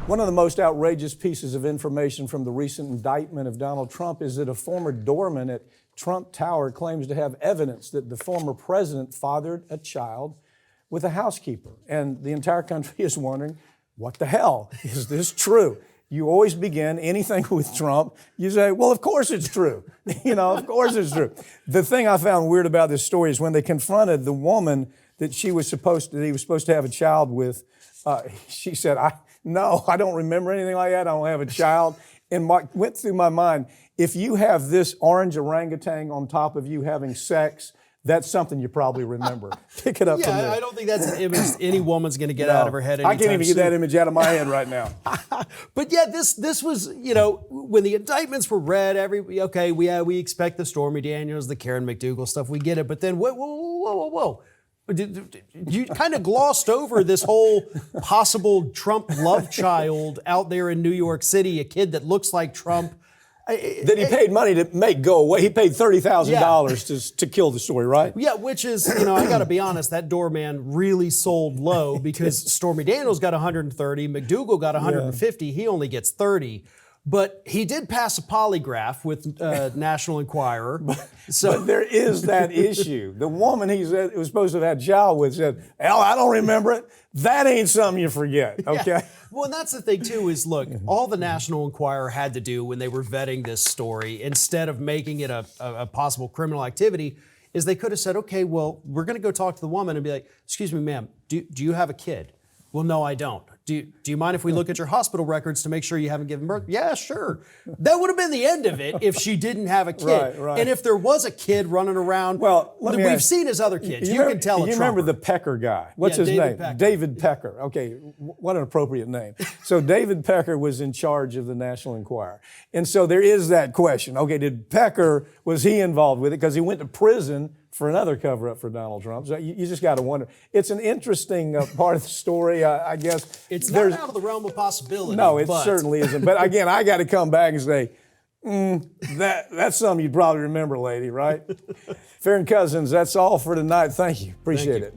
One of the most outrageous pieces of information from the recent indictment of Donald Trump is that a former doorman at Trump Tower claims to have evidence that the former president fathered a child with a housekeeper. And the entire country is wondering, what the hell? Is this true? You always begin anything with Trump, you say, well, of course it's true. Of course it's true. The thing I found weird about this story is when they confronted the woman that he was supposed to have a child with, she said, No, I don't remember anything like that. I don't have a child. And what went through my mind, if you have this orange orangutan on top of you having sex, that's something you probably remember. Pick it up from there. I don't think that's an image any woman's going to get out of her head anytime I can't even soon. get that image out of my head right now. But yeah, this was, when the indictments were read, we expect the Stormy Daniels, the Karen McDougal stuff, we get it. But then, whoa. You kind of glossed over this whole possible Trump love child out there in New York City, a kid that looks like Trump. That he paid money to make go away. He paid $30,000 to kill the story, right? Yeah, which is, I got to be honest, that doorman really sold low because Stormy Daniels got 130, McDougal got 150, He only gets 30. But he did pass a polygraph with National Enquirer. But there is that issue. The woman he said was supposed to have had a child with said, hell, I don't remember it. That ain't something you forget, okay? Yeah. Well, and that's the thing, too, is, look, all the National Enquirer had to do when they were vetting this story, instead of making it a possible criminal activity, is they could have said, okay, well, we're going to go talk to the woman and be like, excuse me, ma'am, do you have a kid? Well, no, I don't. Do you mind if we look at your hospital records to make sure you haven't given birth? Yeah, sure. That would have been the end of it if she didn't have a kid. Right. And if there was a kid running around, we've seen his other kids. You can tell. You remember the Pecker guy? What's his name? Pecker. David Pecker. Okay, what an appropriate name. So David Pecker was in charge of the National Enquirer. And so there is that question. Okay, was he involved with it? Because he went to prison for another cover-up for Donald Trump. So you just got to wonder. It's an interesting part of the story, I guess. It's not out of the realm of possibility. No, it certainly isn't. But again, I got to come back and say, that's something you'd probably remember, lady, right? Farron Cousins, that's all for tonight. Thank you. Appreciate it.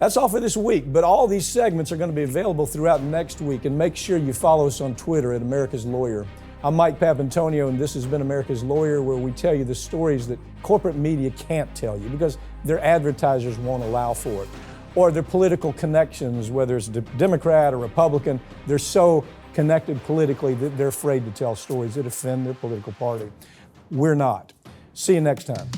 That's all for this week, but all these segments are going to be available throughout next week, and make sure you follow us on Twitter at America's Lawyer. I'm Mike Papantonio, and this has been America's Lawyer, where we tell you the stories that corporate media can't tell you because their advertisers won't allow for it, or their political connections, whether it's Democrat or Republican, they're so connected politically that they're afraid to tell stories that offend their political party. We're not. See you next time.